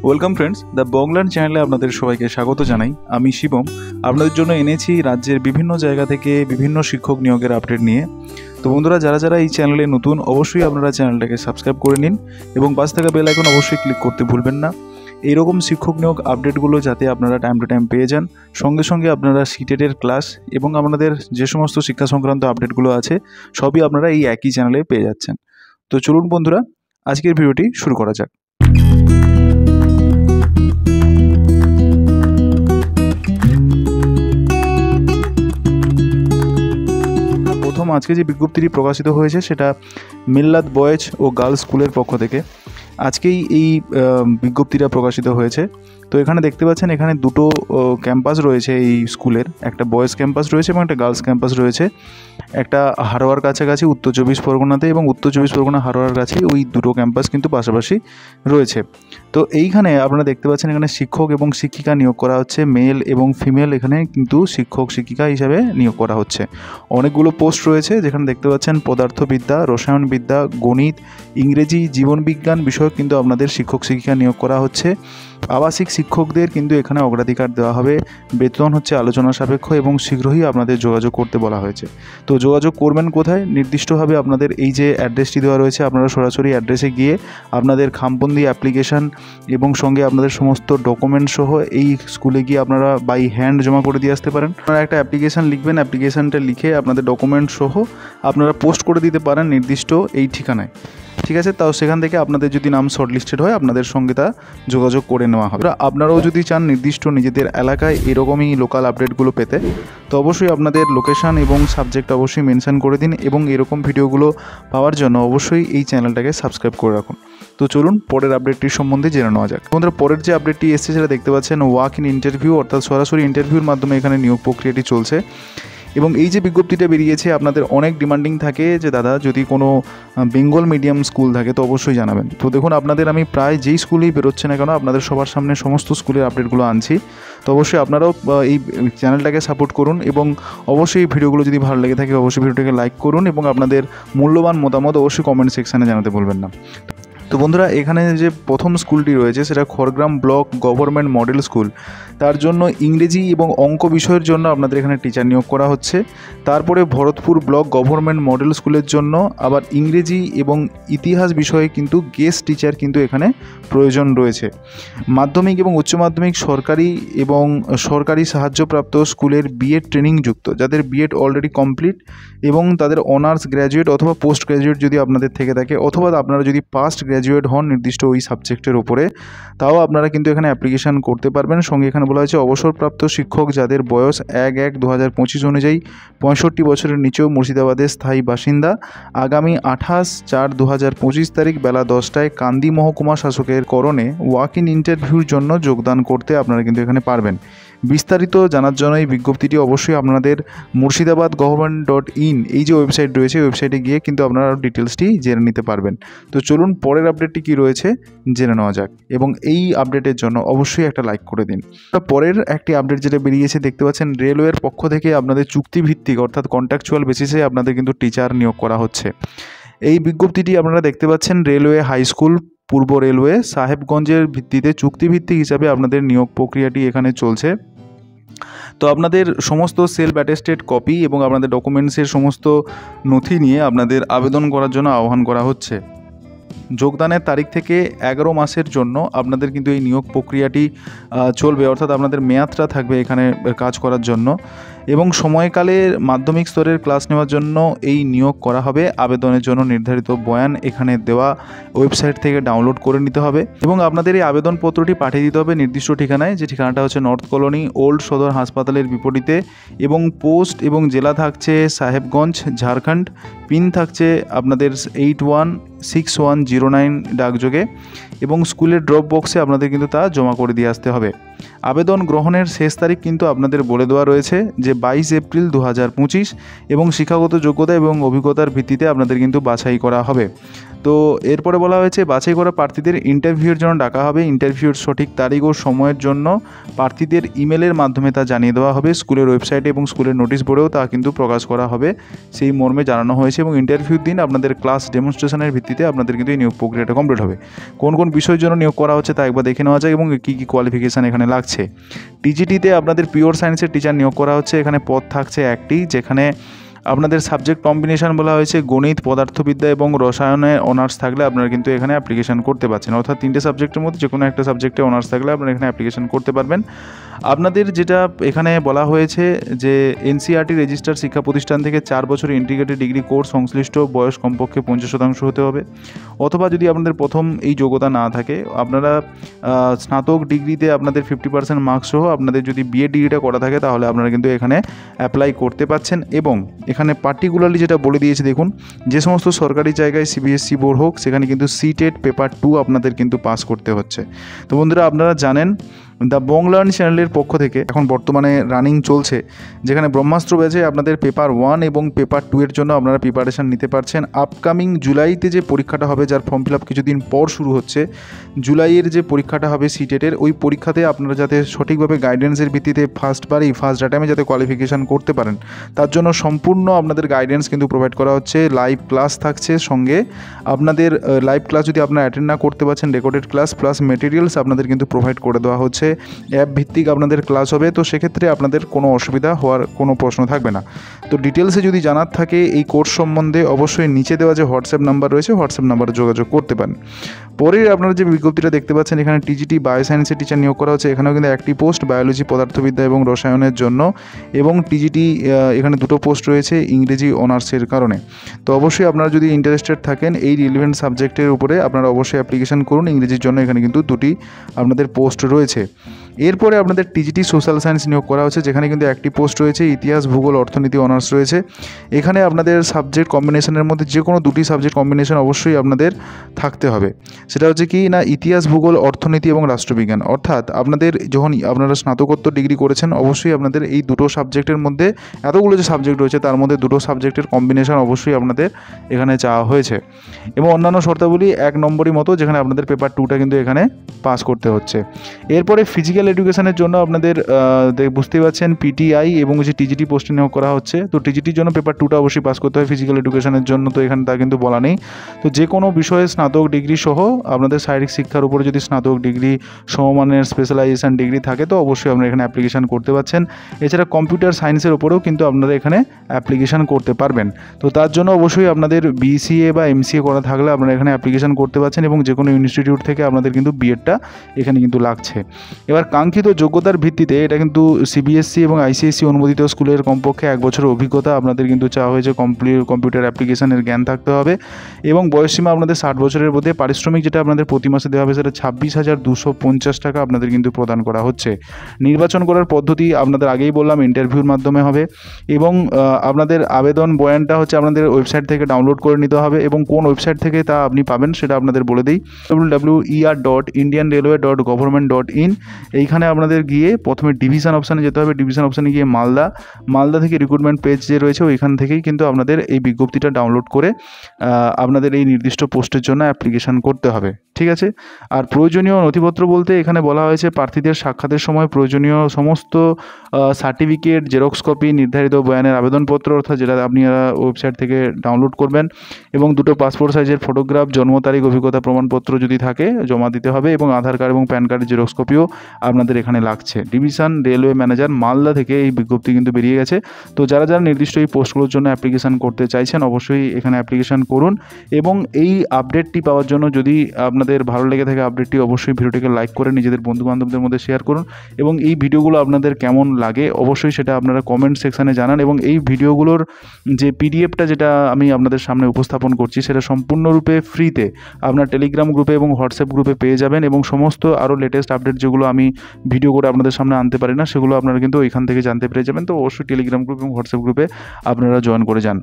Welcome friends, the বংলার চ্যানেলে আপনাদের সবাইকে স্বাগত জানাই। আমি শিবম আপনাদের জন্য এনেছি রাজ্যের বিভিন্ন জায়গা থেকে বিভিন্ন শিক্ষক নিয়োগের আপডেট নিয়ে। তো বন্ধুরা, যারা যারা এই চ্যানেলে নতুন, অবশ্যই আপনারা চ্যানেলটাকে সাবস্ক্রাইব করে নিন এবং পাশ থাকা বেল আইকন অবশ্যই ক্লিক করতে ভুলবেন না। এইরকম শিক্ষক নিয়োগ আপডেটগুলো যাতে আপনারা টাইম টু টাইম পেয়ে যান, সঙ্গে সঙ্গে আপনারা সিটেটের ক্লাস এবং আপনাদের যে সমস্ত শিক্ষা সংক্রান্ত আপডেটগুলো আছে সবই আপনারা এই একই চ্যানেলে পেয়ে যাচ্ছেন। তো চলুন বন্ধুরা, আজকের ভিডিওটি শুরু করা যাক। আজকে যে বিজ্ঞপ্তিটি প্রকাশিত হয়েছে সেটা মিল্লাত বয়েজ ও গার্লস স্কুলের পক্ষ থেকে আজকেই এই বিজ্ঞপ্তিটা প্রকাশিত হয়েছে। তো এখানে দেখতে পাচ্ছেন, এখানে দুটো ক্যাম্পাস রয়েছে এই স্কুলের, একটা বয়েজ ক্যাম্পাস রয়েছে এবং একটা গার্লস ক্যাম্পাস রয়েছে। একটা হারোয়ার কাছাকাছি উত্তর চব্বিশ পরগনাতে এবং উত্তর চব্বিশ পরগনা হারোয়ার কাছে ওই দুটো ক্যাম্পাস কিন্তু পাশাপাশি রয়েছে। তো এইখানে আপনারা দেখতে পাচ্ছেন, এখানে শিক্ষক এবং শিক্ষিকা নিয়োগ করা হচ্ছে, মেল এবং ফিমেল এখানে কিন্তু শিক্ষক শিক্ষিকা হিসাবে নিয়োগ করা হচ্ছে। অনেকগুলো পোস্ট রয়েছে, যেখানে দেখতে পাচ্ছেন পদার্থবিদ্যা, রসায়নবিদ্যা, গণিত, ইংরেজি, জীবনবিজ্ঞান বিষয়ক কিন্তু আপনাদের শিক্ষক শিক্ষিকা নিয়োগ করা হচ্ছে। আবাসিক শিক্ষকদের কিন্তু এখানে অগ্রাধিকার দেওয়া হবে। বেতন হচ্ছে আলোচনা সাপেক্ষ এবং শীঘ্রই আপনাদের যোগাযোগ করতে বলা হয়েছে। তো যোগাযোগ করবেন কোথায়? নির্দিষ্টভাবে আপনাদের এই যে অ্যাড্রেসটি দেওয়া রয়েছে, আপনারা সরাসরি অ্যাড্রেসে গিয়ে আপনাদের খামবন্দি অ্যাপ্লিকেশান এবং সঙ্গে আপনাদের সমস্ত ডকুমেন্ট সহ এই স্কুলে গিয়ে আপনারা বাই হ্যান্ড জমা করে দিয়ে আসতে পারেন। আপনারা একটা অ্যাপ্লিকেশান লিখবেন, অ্যাপ্লিকেশানটা লিখে আপনাদের ডকুমেন্ট সহ আপনারা পোস্ট করে দিতে পারেন নির্দিষ্ট এই ঠিকানায়। ঠিক আছে, তাও সেখান থেকে আপনাদের যদি নাম শর্টলিস্টেড হয় আপনাদের সঙ্গে তা যোগাযোগ করে নেওয়া হবে। আপনারাও যদি চান নির্দিষ্ট নিজেদের এলাকায় এরকমই লোকাল আপডেটগুলো পেতে, তো অবশ্যই আপনাদের লোকেশান এবং সাবজেক্ট অবশ্যই মেনশন করে দিন এবং এরকম ভিডিওগুলো পাওয়ার জন্য অবশ্যই এই চ্যানেলটাকে সাবস্ক্রাইব করে রাখুন। তো চলুন পরের আপডেটটির সম্বন্ধে জেনে নেওয়া যাক। বন্ধুরা, পরের যে আপডেটটি এসেছে সেটা দেখতে পাচ্ছেন ওয়াক ইন ইন্টারভিউ, অর্থাৎ সরাসরি ইন্টারভিউর মাধ্যমে এখানে নিয়োগ প্রক্রিয়াটি চলছে। এবং এই যে বিজ্ঞপ্তিটা বেরিয়েছে, আপনাদের অনেক ডিমান্ডিং থাকে যে দাদা যদি কোনো বেঙ্গল মিডিয়াম স্কুল থাকে তো অবশ্যই জানাবেন। তো দেখুন, আপনাদের আমি প্রায় যেই স্কুলেই বেরোচ্ছে না কেন আপনাদের সবার সামনে সমস্ত স্কুলের আপডেটগুলো আনছি। তো অবশ্যই আপনারাও এই চ্যানেলটাকে সাপোর্ট করুন এবং অবশ্যই ভিডিওগুলো যদি ভালো লেগে থাকে অবশ্যই ভিডিওটাকে লাইক করুন এবং আপনাদের মূল্যবান মতামত অবশ্যই কমেন্ট সেকশানে জানাতে ভুলবেন না। তো বন্ধুরা, এখানে যে প্রথম স্কুলটি রয়েছে সেটা Khargram block government model school. তার জন্য ইংরেজি এবং অঙ্ক বিষয়ের জন্য আপনাদের এখানে টিচার নিয়োগ করা হচ্ছে। তারপরে ভরতপুর ব্লক গভর্নমেন্ট মডেল স্কুলের জন্য আবার ইংরেজি এবং ইতিহাস বিষয়ে কিন্তু গেস্ট টিচার কিন্তু এখানে প্রয়োজন রয়েছে। মাধ্যমিক এবং উচ্চ মাধ্যমিক সরকারি এবং সরকারি সাহায্যপ্রাপ্ত স্কুলের বিএড ট্রেনিং যুক্ত, যাদের বিএড অলরেডি কমপ্লিট এবং তাদের অনার্স গ্র্যাজুয়েট অথবা পোস্ট গ্র্যাজুয়েট যদি আপনাদের থেকে থাকে, অথবা আপনারা যদি পাস্ট গ্র্যাজুয়েট হন নির্দিষ্ট ওই সাবজেক্টের উপরে, তাও আপনারা কিন্তু এখানে অ্যাপ্লিকেশান করতে পারবেন। সঙ্গে এখানে বলা হয়েছে অবসরপ্রাপ্ত শিক্ষক যাদের বয়স 1/1/2025 অনুযায়ী 65 বছরের নিচেও মুর্শিদাবাদের স্থায়ী বাসিন্দা, আগামী 28/4/2025 তারিখ বেলা 10টায় কান্দি মহকুমা শাসকের করণে ওয়াক ইন ইন্টারভিউর জন্য যোগদান করতে আপনারা কিন্তু এখানে পারবেন। বিস্তারিত জানার জন্য এই বিজ্ঞপ্তিটি অবশ্যই আপনাদের murshidabadgovernment.in এই যে ওয়েবসাইট রয়েছে ওয়েবসাইটে গিয়ে কিন্তু আপনারা ডিটেলসটি জেনে নিতে পারবেন। তো চলুন পরের আপডেটটি কী রয়েছে জেনে নেওয়া যাক এবং এই আপডেটের জন্য অবশ্যই একটা লাইক করে দিন। পরের একটি আপডেট যেটা বেরিয়েছে দেখতে পাচ্ছেন, রেলওয়ের পক্ষ থেকে আপনাদের চুক্তিভিত্তিক অর্থাৎ কন্ট্রাকচুয়াল বেসিসে আপনাদের কিন্তু টিচার নিয়োগ করা হচ্ছে। এই বিজ্ঞপ্তিটি আপনারা দেখতে পাচ্ছেন রেলওয়ে হাই স্কুল, পূর্ব রেলওয়ে, সাহেবগঞ্জের ভিত্তিতে চুক্তিভিত্তিক হিসাবে আপনাদের নিয়োগ প্রক্রিয়াটি এখানে চলছে। তো আপনাদের সমস্ত সেলফ অ্যাটেস্টেড কপি এবং আপনাদের ডকুমেন্টসের সমস্ত নথি নিয়ে আপনাদের আবেদন করার জন্য আহ্বান করা হচ্ছে। যোগদানের তারিখ থেকে 11 মাসের জন্য আপনাদের কিন্তু এই নিয়োগ প্রক্রিয়াটি চলবে, অর্থাৎ আপনাদের মেয়াদটা থাকবে এখানে কাজ করার জন্য এবং সময়কালে মাধ্যমিক স্তরের ক্লাস নেওয়ার জন্য এই নিয়োগ করা হবে। আবেদনের জন্য নির্ধারিত বয়ান এখানে দেওয়া ওয়েবসাইট থেকে ডাউনলোড করে নিতে হবে এবং আপনাদের এই আবেদনপত্রটি পাঠিয়ে দিতে হবে নির্দিষ্ট ঠিকানায়, যে ঠিকানাটা হচ্ছে নর্থ কলোনি ওল্ড সদর হাসপাতালের বিপরীতে এবং পোস্ট এবং জেলা থাকছে সাহেবগঞ্জ ঝাড়খণ্ড, পিন থাকছে আপনাদের 816109 ডাকযোগে এবং স্কুলের ড্রপ বক্সে আপনাদের কিন্তু তা জমা করে দিয়ে আসতে হবে। আবেদন গ্রহণের শেষ তারিখ কিন্তু আপনাদের বলে দেওয়া রয়েছে যে 22 এপ্রিল 2025 এবং শিক্ষাগত যোগ্যতা এবং অভিজ্ঞতার ভিত্তিতে আপনাদের কিন্তু বাছাই করা হবে। তো এরপরে বলা হয়েছে বাছাই করা প্রার্থীদের ইন্টারভিউয়ের জন্য ডাকা হবে। ইন্টারভিউর সঠিক তারিখ ও সময়ের জন্য প্রার্থীদের ইমেলের মাধ্যমে তা জানিয়ে দেওয়া হবে। স্কুলের ওয়েবসাইটে এবং স্কুলের নোটিশ বোর্ডেও তা কিন্তু প্রকাশ করা হবে, সেই মর্মে জানানো হয়েছে। এবং ইন্টারভিউর দিন আপনাদের ক্লাস ডেমনস্ট্রেশনের ভিত্তিতে আপনাদের কিন্তু এই নিয়োগ প্রক্রিয়াটা কমপ্লিট হবে। কোন কোন বিষয়ের জন্য নিয়োগ করা হচ্ছে তা একবার দেখে নেওয়া যায় এবং কী কী কোয়ালিফিকেশান এখানে লাগছে। টিজিটিতে আপনাদের পিওর সায়েন্সের টিচার নিয়োগ করা হচ্ছে। এখানে পদ থাকছে একটি, যেখানে আপনাদের সাবজেক্ট কম্বিনেশন বলা হয়েছে গণিত, পদার্থবিদ্যা এবং রসায়নে অনার্স থাকলে আপনারা কিন্তু এখানে অ্যাপ্লিকেশন করতে পারছেন। অর্থাৎ 3টে সাবজেক্টের মধ্যে যে কোনো একটা সাবজেক্টে অনার্স থাকলে আপনারা এখানে অ্যাপ্লিকেশন করতে পারবেন। আপনাদের যেটা এখানে বলা হয়েছে যে এনসিইআরটি রেজিস্টার্ড শিক্ষা প্রতিষ্ঠান থেকে 4 বছরের ইন্টিগ্রেটেড ডিগ্রি কোর্স সংশ্লিষ্ট বয়স কমপক্ষে 50% হতে হবে, অথবা যদি আপনাদের প্রথম এই যোগ্যতা না থাকে আপনারা স্নাতক ডিগ্রিতে আপনাদের 50% মার্কস সহ আপনাদের যদি বিএ ডিগ্রিটা করা থাকে তাহলে আপনারা কিন্তু এখানে অ্যাপ্লাই করতে পারছেন। এবং এখানে পার্টিকুলারলি যেটা বলে দিয়েছে দেখুন, যে সমস্ত সরকারি জায়গায় সিবিএসসি বোর্ড হোক সেখানে কিন্তু সিটেট পেপার 2 আপনাদের কিন্তু পাস করতে হচ্ছে। তো বন্ধুরা আপনারা জানেন দ্য বংলার্ন চ্যানেলের পক্ষ থেকে এখন বর্তমানে রানিং চলছে, যেখানে ব্রহ্মাস্ত্র ব্যাচে আপনাদের পেপার 1 এবং পেপার 2 এর জন্য আপনারা প্রিপারেশান নিতে পারছেন। আপকামিং জুলাইতে যে পরীক্ষাটা হবে, যার ফর্ম ফিল আপ কিছুদিন পর শুরু হচ্ছে, জুলাইয়ের যে পরীক্ষাটা হবে সিটেটের, ওই পরীক্ষাতে আপনারা যাতে সঠিকভাবে গাইডেন্সের ভিত্তিতে ফার্স্ট অ্যাটেম্পে যাতে কোয়ালিফিকেশান করতে পারেন, তার জন্য সম্পূর্ণ আপনাদের গাইডেন্স কিন্তু প্রোভাইড করা হচ্ছে। লাইভ ক্লাস থাকছে সঙ্গে, আপনাদের লাইভ ক্লাস যদি আপনারা অ্যাটেন্ড না করতে পারছেন রেকর্ডেড ক্লাস প্লাস মেটেরিয়ালস আপনাদের কিন্তু প্রোভাইড করে দেওয়া হচ্ছে। অ্যাপ ভিত্তিক আপনাদের ক্লাস হবে, তো সেক্ষেত্রে আপনাদের কোনো অসুবিধা হওয়ার কোনো প্রশ্ন থাকবে না। তো ডিটেলসে যদি জানার থাকে এই কোর্স সম্বন্ধে অবশ্যই নিচে দেওয়া যে হোয়াটসঅ্যাপ নাম্বার রয়েছে হোয়াটসঅ্যাপ নাম্বারে যোগাযোগ করতে পারেন। পরের আপনারা যে বিজ্ঞপ্তিটা দেখতে পাচ্ছেন এখানে টিজিটি বায়োসায়েন্সের টিচার নিয়োগ করা হচ্ছে। এখানেও কিন্তু একটি পোস্ট বায়োলজি, পদার্থবিদ্যা এবং রসায়নের জন্য, এবং টিজিটি এখানে 2টো পোস্ট রয়েছে ইংরেজি অনার্সের কারণে। তো অবশ্যই আপনারা যদি ইন্টারেস্টেড থাকেন এই রিলেভেন্ট সাবজেক্টের উপরে আপনারা অবশ্যই অ্যাপ্লিকেশন করুন। ইংরেজির জন্য এখানে কিন্তু 2টি আপনাদের পোস্ট রয়েছে। এরপরে আপনাদের টিজিটি সোশ্যাল সায়েন্স নিয়োগ করা হচ্ছে, যেখানে কিন্তু একটি পোস্ট রয়েছে ইতিহাস, ভূগোল, অর্থনীতি অনার্স রয়েছে। এখানে আপনাদের সাবজেক্ট কম্বিনেশনের মধ্যে যে কোনো 2টি সাবজেক্ট কম্বিনেশন অবশ্যই আপনাদের থাকতে হবে। সেটা হচ্ছে কি না, ইতিহাস, ভূগোল, অর্থনীতি এবং রাষ্ট্রবিজ্ঞান। অর্থাৎ আপনাদের যখন আপনারা স্নাতকোত্তর ডিগ্রি করেছেন অবশ্যই আপনাদের এই 2টো সাবজেক্টের মধ্যে, এতগুলো যে সাবজেক্ট রয়েছে তার মধ্যে 2টো সাবজেক্টের কম্বিনেশন অবশ্যই আপনাদের এখানে চাওয়া হয়েছে। এবং অন্যান্য শর্তাবলী 1 নম্বরই মতো, যেখানে আপনাদের পেপার 2টা কিন্তু এখানে পাস করতে হচ্ছে। এরপরে ফিজিক্যাল এডুকেশনের জন্য আপনাদের বুঝতেই পারছেন পিটিআই এবং যে টিজিটি পোস্টে নিয়োগ করা হচ্ছে। তো টিজিটির জন্য পেপার 2টা অবশ্যই পাস করতে হয় ফিজিক্যাল এডুকেশনের জন্য, তো এখানে তা কিন্তু বলা নেই। তো যে কোনো বিষয়ে স্নাতক ডিগ্রি সহ আপনাদের শারীরিক শিক্ষার উপরে যদি স্নাতক ডিগ্রি সমমানের স্পেশালাইজেশন ডিগ্রি থাকে তো অবশ্যই আপনারা এখানে অ্যাপ্লিকেশান করতে পারছেন। এছাড়া কম্পিউটার সায়েন্সের উপরেও কিন্তু আপনারা এখানে অ্যাপ্লিকেশান করতে পারবেন। তো তার জন্য অবশ্যই আপনাদের বিসিএ বা এমসিএ করা থাকলে আপনারা এখানে অ্যাপ্লিকেশান করতে পারছেন, এবং যে কোনো ইনস্টিটিউট থেকে আপনাদের কিন্তু বিএডটা এখানে কিন্তু লাগছে। এবার কাঙ্ক্ষিত যোগ্যতার ভিত্তিতে এটা কিন্তু সিবিএসসি এবং আইসিএসসি অনুমোদিত স্কুলের কমপক্ষে 1 বছরের অভিজ্ঞতা আপনাদের কিন্তু চাওয়া হয়েছে। কম্পিউটার অ্যাপ্লিকেশনের জ্ঞান থাকতে হবে, এবং বয়সসীমা আপনাদের 60 বছরের মধ্যে। পারিশ্রমিক যেটা আপনাদের প্রতি মাসে দেওয়া হবে সেটা 26,250 টাকা আপনাদের কিন্তু প্রদান করা হচ্ছে। নির্বাচন করার পদ্ধতি আপনাদের আগেই বললাম ইন্টারভিউর মাধ্যমে হবে, এবং আপনাদের আবেদন বয়ানটা হচ্ছে আপনাদের ওয়েবসাইট থেকে ডাউনলোড করে নিতে হবে, এবং কোন ওয়েবসাইট থেকে তা আপনি পাবেন সেটা আপনাদের বলে দিই, www.indianrailway.government.in। এইখানে আপনাদের গিয়ে প্রথমে ডিভিশন অপশানে যেতে হবে। ডিভিশন অপশানে গিয়ে মালদা থেকে রিক্রুটমেন্ট পেজ যে রয়েছে ওইখান থেকেই কিন্তু আপনাদের এই বিজ্ঞপ্তিটা ডাউনলোড করে আপনাদের এই নির্দিষ্ট পোস্টের জন্য অ্যাপ্লিকেশান করতে হবে। ঠিক আছে। আর প্রয়োজনীয় নথিপত্র বলতে এখানে বলা হয়েছে প্রার্থীদের সাক্ষাতের সময় প্রয়োজনীয় সমস্ত সার্টিফিকেট, জেরক্স কপি, নির্ধারিত বয়ানের আবেদনপত্র অর্থাৎ যেটা আপনি ওয়েবসাইট থেকে ডাউনলোড করবেন, এবং 2টো পাসপোর্ট সাইজের ফটোগ্রাফ, জন্ম তারিখ, অভিজ্ঞতা প্রমাণপত্র যদি থাকে জমা দিতে হবে, এবং আধার কার্ড এবং প্যান কার্ডের জেরক্স কপিও আপনাদের এখানে লাগছে। ডিভিশন রেলওয়ে ম্যানেজার মালদা থেকে এই বিজ্ঞপ্তি কিন্তু বেরিয়ে গেছে। তো যারা নির্দিষ্ট এই পোস্টগুলোর জন্য অ্যাপ্লিকেশান করতে চাইছেন অবশ্যই এখানে অ্যাপ্লিকেশান করুন, এবং এই আপডেটটি পাওয়ার জন্য যদি আপনাদের ভালো লেগে থাকে আপডেটটি অবশ্যই ভিডিওটিকে লাইক করে নিজেদের বন্ধুবান্ধবদের মধ্যে শেয়ার করুন, এবং এই ভিডিওগুলো আপনাদের কেমন লাগে অবশ্যই সেটা আপনারা কমেন্ট সেকশানে জানান। এবং এই ভিডিওগুলোর যে পিডিএফটা যেটা আমি আপনাদের সামনে উপস্থাপন করছি সেটা সম্পূর্ণরূপে ফ্রিতে আপনার টেলিগ্রাম গ্রুপে এবং হোয়াটসঅ্যাপ গ্রুপে পেয়ে যাবেন, এবং সমস্ত আরও লেটেস্ট আপডেট যেগুলো আমি ভিডিও করে আপনাদের সামনে আনতে পারি না সেগুলো আপনারা কিন্তু ওইখান থেকে জানতে পেরে যাবেন। তো অবশ্যই টেলিগ্রাম গ্রুপ এবং হোয়াটসঅ্যাপ গ্রুপে আপনারা জয়েন করে যান।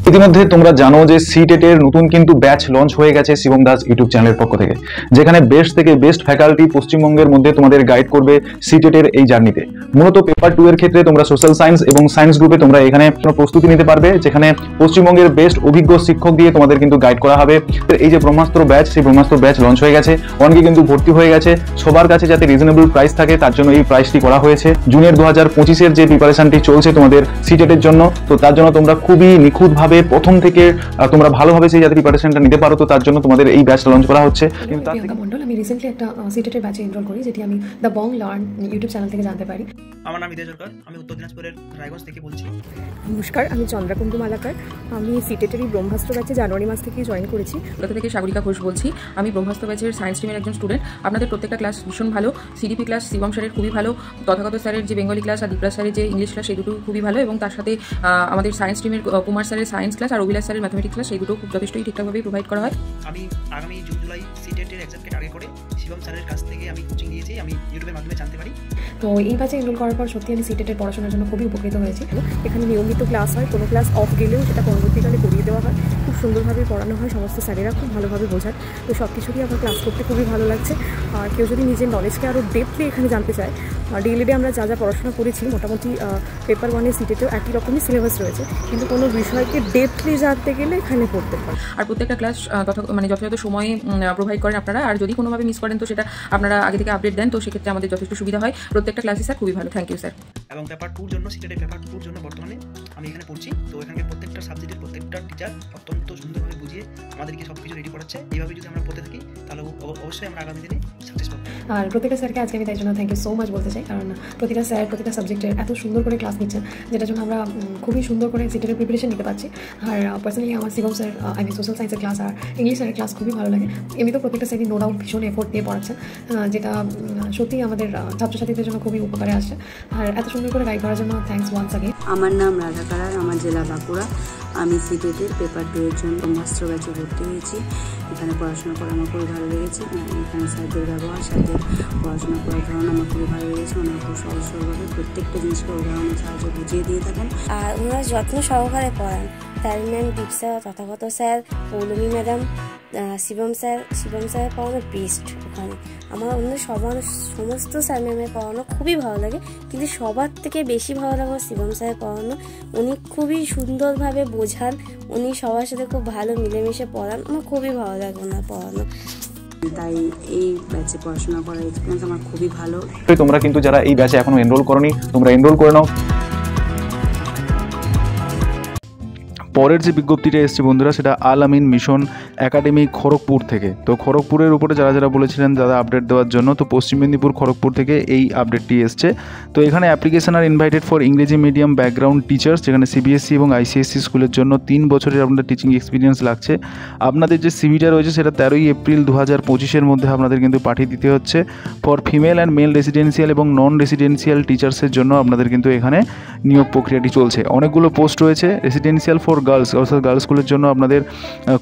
ইতিমধ্যে তোমরা জানো যে সিটেটের নতুন কিন্তু ব্যাচ লঞ্চ হয়ে গেছে শিবম দাস ইউটিউব চ্যানেলের পক্ষ থেকে। থেকে, যেখানে বেস্ট থেকে বেস্ট ফ্যাকাল্টি পশ্চিমবঙ্গের মধ্যে তোমাদের গাইড করবে সিটেটের এই জার্নিতে। মূলত পেপার 2 এর ক্ষেত্রে তোমরা সোশ্যাল সায়েন্স এবং সায়েন্স গ্রুপে তোমরা এখানে প্রস্তুতি নিতে পারবে, যেখানে পশ্চিমবঙ্গের বেস্ট অভিজ্ঞ শিক্ষক দিয়ে তোমাদের কিন্তু গাইড করা হবে। এই যে ব্রহ্মাস্ত্র ব্যাচ, সেই ব্রহ্মাস্ত্র ব্যাচ লঞ্চ হয়ে গেছে, অনেকে কিন্তু ভর্তি হয়ে গেছে। সবার কাছে যাতে রিজনেবল প্রাইস থাকে তার জন্য এই প্রাইসটি করা হয়েছে। জুনিয়র 2025-এর যে প্রিপারেশনটি চলছে তোমাদের সিটেটের জন্য, তো তার জন্য তোমরা খুবই নিখুঁতভাবে প্রথম থেকে তোমরা ভালোভাবে সেই যাতে প্রিপারেশনটা নিতে পারো, তো তার জন্য তোমাদের এই ব্যাচটা লঞ্চ করা হচ্ছে। কিন্তু প্রিয়াঙ্কা মণ্ডল, আমি রিসেন্টলি একটা সিটেটের ব্যাচে এনরোল করি, যেটি আমি the Bong learn YouTube channel থেকে জানতে পারি। আমার নাম ইদয় সরকার, আমি উত্তর দিনাজপুরের রায়গঞ্জ থেকে বলছি। নমস্কার, আমি চন্দ্রাকুণ্ডু মালাকার। আমি সিটেটেরই ব্রহ্মাস্ত্র ব্যাচে জানুয়ারি মাস থেকে জয়েন করেছি। কলকাতা থেকে সাগরিকা ঘোষ বলছি। আমি ব্রহ্মাস্ত্র ব্যাচের সায়েন্স স্ট্রিমের একজন স্টুডেন্ট। আপনাদের প্রত্যেকটা ক্লাস ভীষণ ভালো। সিডিপি ক্লাস শিবম স্যারের খুবই ভালো, তথাগত স্যারের যে বেঙ্গলি ক্লাস আর দীপরাজ স্যারের যে ইংলিশ ক্লাস, সেই দুটো খুবই ভালো, এবং তার সাথে আমাদের সায়েন্স স্ট্রিমের কুমার স্যারের সায়েন্স ক্লাস আর অভিলাষ স্যারের ম্যাথমেটিক্স ক্লাস, সেই দুটো খুব যথেষ্টই ঠিকঠাকভাবেই প্রোভাইড করা হয়। আমি আগামী জুন জুলাই সিটেটের এক্সামকে টার্গেট করে শিবম স্যারের কাছ থেকে আমি কোচিং নিয়েছি, আমি ইউটিউবের মাধ্যমে জানতে পারি। তো এই ব্যাচে এনরোল করার পর সত্যি আমি সিটেটের পড়াশোনার জন্য খুবই উপকৃত হয়েছি। এখানে নিয়মিত ক্লাস হয়, কোনো ক্লাস অফ গেলেও সেটা পরবর্তীকালে করিয়ে দেওয়া হয়। খুব সুন্দরভাবে পড়ানো হয়, সমস্ত স্যারেরা খুব ভালোভাবে বোঝান। তো সব কিছুরই আমার ক্লাস করতে খুবই ভালো লাগছে। আর কেউ যদি নিজের নলেজকে আরও ডেপলি এখানে জানতে চায়, ডিএলএডে আমরা যা যা পড়াশোনা করেছি মোটামুটি পেপার 1-এর সিটেটেও একই রকমই সিলেবাস রয়েছে, কিন্তু কোনো বিষয়কে ডেপলি জানতে গেলে এখানে পড়তে পারে। আর প্রত্যেকটা ক্লাস যথাযথ সময়ে প্রোভাইড করেন আপনারা। আর যদি কোনোভাবে মিস করেন তো সেটা আপনারা আগে থেকে আপডেট দেন, তো সেক্ষেত্রে আমাদের যথেষ্ট সুবিধা হয়। প্রত্যেকটা ক্লাসই স্যার খুবই ভালো। Thank you sir. এবং পেপার 2-র জন্য, সিটেটের পেপার 2-র জন্য বর্তমানে আমি এখানে পড়ছি। তো এখানকার প্রত্যেকটা সাবজেক্টের প্রত্যেকটা টিচার অত্যন্ত সুন্দরভাবে বুঝিয়ে আমাদেরকে সব কিছু রেডি করাচ্ছে। এইভাবে যদি আমরা পড়তে থাকি তাহলে অবশ্যই আমরা আগামী দিনে সাকসেস পাবো। আর প্রত্যেকটা স্যারকে আজকে আমি তাই জন্য থ্যাংক ইউ সো মাচ বলতে চাই, কারণ প্রতিটা স্যার প্রতিটা সাবজেক্টের এত সুন্দর করে ক্লাস নিচ্ছেন, যেটার জন্য আমরা খুবই সুন্দর করে সিটেটের প্রিপারেশন নিতে পারছি। আর পার্সোনালি আমার শিবম স্যার, সোশ্যাল সায়েন্সের ক্লাস আর ইংলিশ স্যারের ক্লাস খুবই ভালো লাগে। এমনি তো প্রত্যেকটা স্যারই নো ডাউট ভীষণ এফোর্ট দিয়ে পড়াচ্ছেন, যেটা সত্যিই আমাদের ছাত্রছাত্রীদের জন্য খুবই উপকারে আসছে। আর এত সুন্দর করে গাইড করার জন্য থ্যাংকস ওয়ান্স আগে। আমার নাম রাধা কারার, আমার জেলা বাঁকুড়া। আমি সিটেটের পেপার 2-এর জন্য ব্রহ্মাস্ত্র ব্যাচে ভর্তি হয়েছি। এখানে পড়াশোনা করে আমার খুবই ভালো লেগেছে। এখানে স্যারদের ব্যবহার, স্যারদের পড়াশোনা করার ধরন আমার খুবই ভালো লেগেছে। ওনারা খুব সহজ সরলভাবে প্রত্যেকটা জিনিসকে উদাহরণের সাহায্যে বুঝিয়ে দিয়ে থাকেন। আর ওনারা যত্ন সহকারে পড়ান। তার ma'am, Dipsa, Tathagata sir, Paulomi madam, Shivam স্যারের পড়ানো বেস্ট। ওখানে আমার অন্য সমস্ত স্যার ম্যামের পড়ানো খুবই ভালো লাগে, কিন্তু সবার থেকে বেশি ভালো লাগে শিবম স্যারের পড়ানো। উনি খুবই সুন্দরভাবে বোঝান, উনি সবার সাথে খুব ভালো মিলেমিশে পড়ান। আমার খুবই ভালো লাগে ওনার পড়ানো। তাই এই ব্যাচে পড়াশোনা করার এক্সপিরিয়েন্স আমার খুবই ভালো। তোমরা কিন্তু যারা এই ব্যাচে এখনো এনরোল করোনি, তোমরা এনরোল করে নাও। পরের যে বিজ্ঞপ্তিটা এসছে বন্ধুরা, সেটা আল আমিন মিশন একাডেমি খড়গপুর থেকে। তো খড়গপুরের উপরে যারা যারা বলেছিলেন দাদা আপডেট দেওয়ার জন্য, তো পশ্চিম মেদিনীপুর খড়গপুর থেকে এই আপডেটটি এসছে। তো এখানে অ্যাপ্লিকেশন আর ইনভাইটেড ফর ইংরেজি মিডিয়াম ব্যাকগ্রাউন্ড টিচার্স, যেখানে সিবিএসসি এবং আইসিএসসি স্কুলের জন্য 3 বছরের আপনাদের টিচিং এক্সপিরিয়েন্স লাগছে। আপনাদের যে সিভিটা রয়েছে সেটা 13 এপ্রিল 2025-এর মধ্যে আপনাদের কিন্তু পাঠিয়ে দিতে হচ্ছে। For female and male residential এবং নন রেসিডেন্সিয়াল টিচার্সের জন্য আপনাদের কিন্তু এখানে নিয়োগ প্রক্রিয়াটি চলছে। অনেকগুলো পোস্ট রয়েছে। রেসিডেন্সিয়াল ফর গার্লস, অর্থাৎ গার্লস স্কুলের জন্য আপনাদের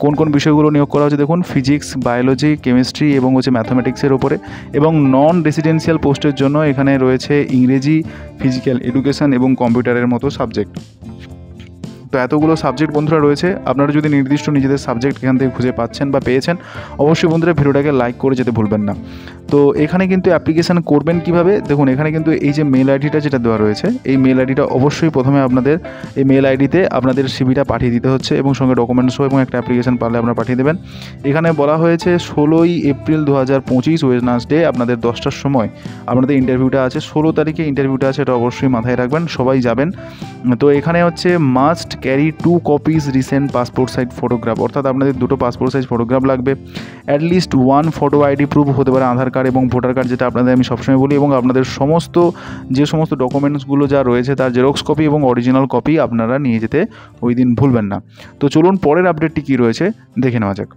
কোন কোন বিষয়গুলো নিয়োগ করা হচ্ছে দেখুন, ফিজিক্স, বায়োলজি, কেমিস্ট্রি এবং ম্যাথামেটিক্সের ওপরে। এবং নন রেসিডেন্সিয়াল পোস্টের জন্য এখানে রয়েছে ইংরেজি, ফিজিক্যাল এডুকেশন এবং কম্পিউটারের মতো সাবজেক্ট। তো এতগুলো সাবজেক্ট বন্ধুরা রয়েছে। আপনারা যদি নির্দিষ্ট নিজেদের সাবজেক্ট এখান থেকে খুঁজে পাচ্ছেন বা পেয়েছেন, অবশ্যই বন্ধুরা ভিডিওটাকে লাইক করে যেতে ভুলবেন না। তো এখানে কিন্তু অ্যাপ্লিকেশান করবেন কিভাবে দেখুন, এখানে কিন্তু এই যে মেল আইডিটা যেটা দেওয়া রয়েছে, এই মেল আইডিটা অবশ্যই প্রথমে আপনাদের এই মেল আইডিতে আপনাদের সিভিটা পাঠিয়ে দিতে হচ্ছে এবং সঙ্গে ডকুমেন্টসও এবং একটা অ্যাপ্লিকেশান পারলে আপনারা পাঠিয়ে দেবেন। এখানে বলা হয়েছে 16 এপ্রিল 2025 ওয়েডনেসডে আপনাদের 10টার সময় আপনাদের ইন্টারভিউটা আছে। 16 তারিখে ইন্টারভিউটা আছে, এটা অবশ্যই মাথায় রাখবেন, সবাই যাবেন। তো এখানে হচ্ছে must carry 2 copies recent passport size photograph, অর্থাৎ আপনাদের 2টো পাসপোর্ট সাইজ ফটোগ্রাফ লাগবে। অ্যাটলিস্ট 1 ফটো আইডি প্রুফ হতে পারে আধার কার্ড এবং ভোটার কার্ড, যেটা আপনাদের আমি সবসময় বলি, এবং আপনাদের যে সমস্ত ডকুমেন্টসগুলো যা রয়েছে তার জেরক্স কপি এবং অরিজিনাল কপি আপনারা নিয়ে যেতে ওই দিন ভুলবেন না। তো চলুন পরের আপডেটটি কী রয়েছে দেখে নেওয়া যাক।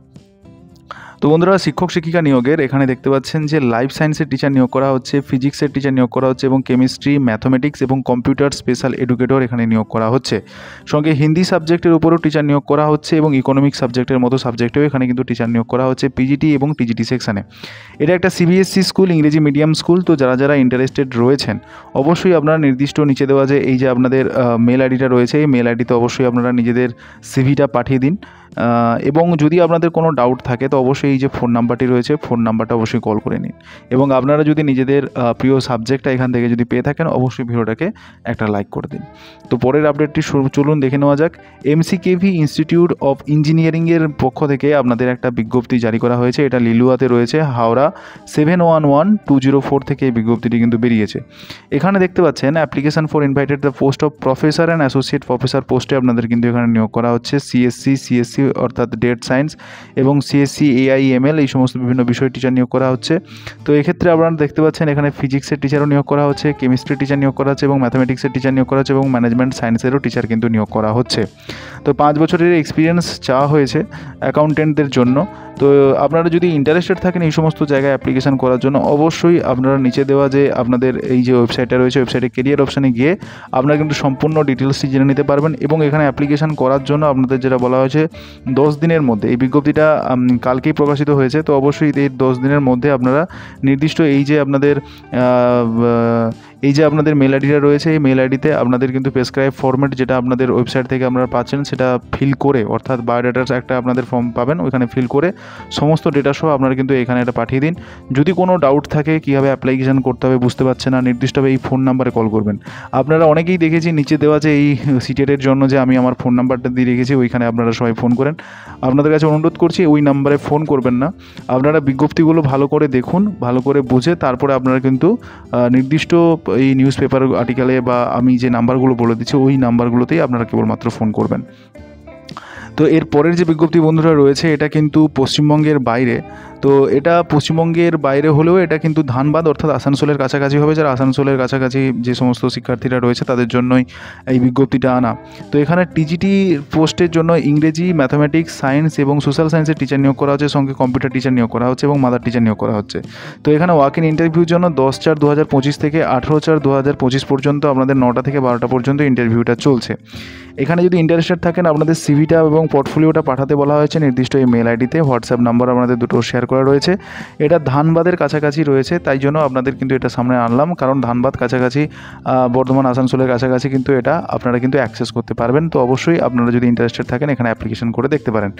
তো বন্ধুরা, শিক্ষক শিক্ষিকা নিয়োগের এখানে দেখতে পাচ্ছেন যে লাইফ সায়েন্সের টিচার নিয়োগ করা হচ্ছে, ফিজিক্সের টিচার নিয়োগ করা হচ্ছে এবং কেমিস্ট্রি, ম্যাথমেটিক্স এবং কম্পিউটার স্পেশাল এডুকেটর এখানে নিয়োগ করা হচ্ছে। সঙ্গে হিন্দি সাবজেক্টের উপরও টিচার নিয়োগ করা হচ্ছে এবং ইকোনমিক সাবজেক্টের মতো সাবজেক্টেও এখানে কিন্তু টিচার নিয়োগ করা হচ্ছে পিজিটি এবং টিজিটি সেকশানে। এটা একটা সিবিএসসি স্কুল, ইংরেজি মিডিয়াম স্কুল। তো যারা যারা ইন্টারেস্টেড রয়েছেন অবশ্যই আপনারা নির্দিষ্ট নিচে দেওয়া যে এই যে আপনাদের মেল আইডিটা রয়েছে, এই মেল আইডিতে অবশ্যই আপনারা নিজেদের সিভিটা পাঠিয়ে দিন। এবং যদি আপনাদের কোনো ডাউট থাকে তো অবশ্যই এই যে ফোন নাম্বারটি রয়েছে ফোন নাম্বারটা অবশ্যই কল করে নিন। এবং আপনারা যদি নিজেদের প্রিয় সাবজেক্টটা এখান থেকে যদি পেয়ে থাকেন অবশ্যই ভিডিওটাকে একটা লাইক করে দিন। তো পরের আপডেটটি চলুন দেখে নেওয়া যাক। এমসিকেভি ইনস্টিটিউট অফ ইঞ্জিনিয়ারিংয়ের পক্ষ থেকে আপনাদের একটা বিজ্ঞপ্তি জারি করা হয়েছে। এটা লিলুয়াতে রয়েছে, হাওড়া 711204 থেকে এই বিজ্ঞপ্তিটি কিন্তু বেরিয়েছে। এখানে দেখতে পাচ্ছেন application for invited the post of professor and associate professor পোস্টে আপনাদের কিন্তু এখানে নিয়োগ করা হচ্ছে। সিএসসি অর্থাৎ ডেট সায়েন্স এবং সিএসসি AIML এই সমস্ত বিভিন্ন বিষয় টিচার নিয়োগ করা হচ্ছে। তো এক্ষেত্রে আপনারা দেখতে পাচ্ছেন এখানে ফিজিক্সের টিচারও নিয়োগ করা হচ্ছে, কেমিস্ট্রি টিচার নিয়োগ করা হচ্ছে এবং ম্যাথামেটিক্সের টিচার নিয়োগ করা হচ্ছে এবং ম্যানেজমেন্ট সায়েন্সেরও টিচার কিন্তু নিয়োগ করা হচ্ছে। তো 5 বছরের এক্সপিরিয়েন্স চাওয়া হয়েছে অ্যাকাউন্টেন্টদের জন্য। তো আপনারা যদি ইন্টারেস্টেড থাকেন এই সমস্ত জায়গায় অ্যাপ্লিকেশন করার জন্য অবশ্যই আপনারা নিচে দেওয়া যে আপনাদের এই যে ওয়েবসাইটটা রয়েছে ওয়েবসাইটে কেরিয়ার অপশানে গিয়ে আপনারা কিন্তু সম্পূর্ণ ডিটেলসটি জেনে নিতে পারবেন। এবং এখানে অ্যাপ্লিকেশন করার জন্য আপনাদের যেটা বলা হয়েছে 10 দিনের মধ্যে, এই বিজ্ঞপ্তিটা কালকেই প্রকাশিত হয়েছে, তো অবশ্যই এই 10 দিনের মধ্যে আপনারা নির্দিষ্ট এই যে আপনাদের মেল আইডিটা রয়েছে এই মেল আইডিতে আপনাদের কিন্তু প্রেসক্রাইব ফরম্যাট যেটা আপনাদের ওয়েবসাইট থেকে আপনারা পাচ্ছেন সেটা ফিল করে, অর্থাৎ বায়োডাটার একটা আপনাদের ফর্ম পাবেন, ওইখানে ফিল করে সমস্ত ডেটা সহ আপনারা কিন্তু এখানে এটা পাঠিয়ে দিন। যদি কোনো ডাউট থাকে কীভাবে অ্যাপ্লিকেশন করতে হবে বুঝতে পারছেন না, নির্দিষ্টভাবে এই ফোন নাম্বারে কল করবেন। আপনারা অনেকেই দেখেছি নিচে দেওয়া যে এই সিটেটের জন্য যে আমি আমার ফোন নাম্বারটা দিয়ে রেখেছি ওইখানে আপনারা সবাই ফোন করেন। আপনাদের কাছে অনুরোধ করছি ওই নাম্বারে ফোন করবেন না। আপনারা বিজ্ঞপ্তিগুলো ভালো করে দেখুন, ভালো করে বুঝে তারপরে আপনারা কিন্তু নির্দিষ্ট এই নিউজ পেপার আর্টিকেলে বা আমি যে নাম্বারগুলো বলে দিচ্ছি ওই নাম্বারগুলোতেই আপনারা কেবলমাত্র ফোন করবেন। তো এর পরের যে বিজ্ঞপ্তি বন্ধুরা রয়েছে এটা কিন্তু পশ্চিমবঙ্গের বাইরে। তো এটা পশ্চিমবঙ্গের বাইরে হলেও এটা কিন্তু ধানবাদ অর্থাৎ আসানসোলের কাছাকাছি হবে। যারা আসানসোলের কাছাকাছি যে সমস্ত শিক্ষার্থীরা রয়েছে তাদের জন্যই এই বিজ্ঞপ্তিটা আনা। তো এখানে টিজিটি পোস্টের জন্য ইংরেজি, ম্যাথামেটিক্স, সায়েন্স এবং সোশ্যাল সায়েন্সের টিচার নিয়োগ করা হচ্ছে, সঙ্গে কম্পিউটার টিচার নিয়োগ করা হচ্ছে এবং মাদার টিচার নিয়োগ করা হচ্ছে। তো এখানে ওয়াক ইন ইন্টারভিউর জন্য 10/4/2025 থেকে 18/4/2025 পর্যন্ত আপনাদের 9টা থেকে 12টা পর্যন্ত ইন্টারভিউটা চলছে। এখানে যদি ইন্টারেস্টেড থাকেন আপনাদের সিভিটা এবং পোর্টফোলিওটা পাঠাতে বলা হয়েছে নির্দিষ্ট এই মেল আইডিতে। হোয়াটসঅ্যাপ নাম্বার আপনাদের দুটো শেয়ার করা রয়েছে। এটা ধানবাদের কাছাকাছি রয়েছে, তাই জন্য আপনাদের কিন্তু এটা সামনে আনলাম, কারণ ধানবাদ কাছাকাছি, বর্ধমান আসানসোলের কাছাকাছি কিন্তু এটা আপনারা কিন্তু অ্যাক্সেস করতে পারবেন। তো অবশ্যই আপনারা যদি ইন্টারেস্টেড থাকেন এখানে অ্যাপ্লিকেশন করে দেখতে পারেন।